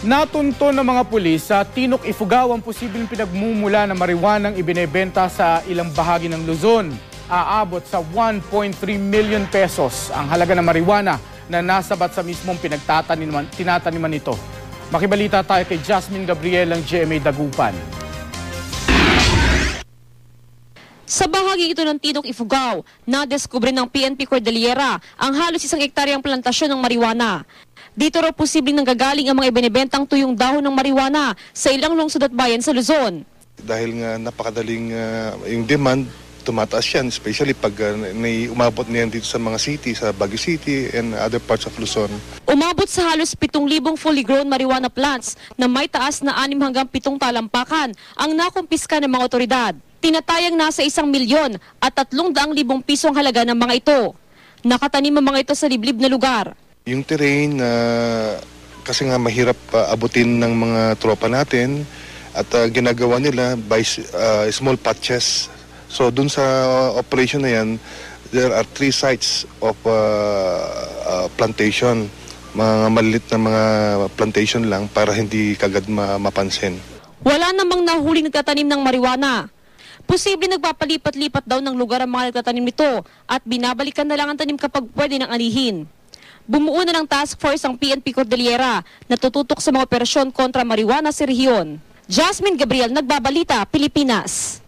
Natunto ng mga pulis sa Tinok, Ifugao ang posibleng pinagmumula ng marijuanang ibinebenta sa ilang bahagi ng Luzon. Aabot sa 1.3 million pesos ang halaga ng marijuana na nasabat sa mismong tinataniman nito. Makibalita tayo kay Jasmine Gabriel ng GMA Dagupan. Sa bahagi ito ng Tinok, Ifugao, nadeskubre ng PNP Cordillera ang halos 1 hektaryang plantasyon ng marijuana. Dito raw posibleng nanggagaling ang mga ibinebentang tuyong dahon ng marijuana sa ilang lungsod at bayan sa Luzon. Dahil nga napakadaling yung demand, tumataas yan, especially pag umabot na yan dito sa mga city, sa Baguio City and other parts of Luzon. Umabot sa halos 7,000 fully grown marijuana plants na may taas na 6 hanggang 7 talampakan ang nakumpiska ng mga otoridad. Tinatayang nasa 1 milyon at 300,000 piso ang halaga ng mga ito. Nakatanim ang mga ito sa liblib na lugar. Yung terrain, kasi nga mahirap abutin ng mga tropa natin at ginagawa nila by small patches. So dun sa operation na yan, there are 3 sites of plantation. Mga maliit na mga plantation lang para hindi kagad mapansin. Wala namang nahuling nagtatanim ng marijuana. Posible nagpapalipat-lipat daw ng lugar ang mga nagtatanim nito at binabalikan na lang ang tanim kapag pwede nang anihin. Bumuo na ng task force ang PNP Cordillera na tututok sa mga operasyon kontra marijuana sa rehiyon. Jasmine Gabriel, Nagbabalita, Pilipinas.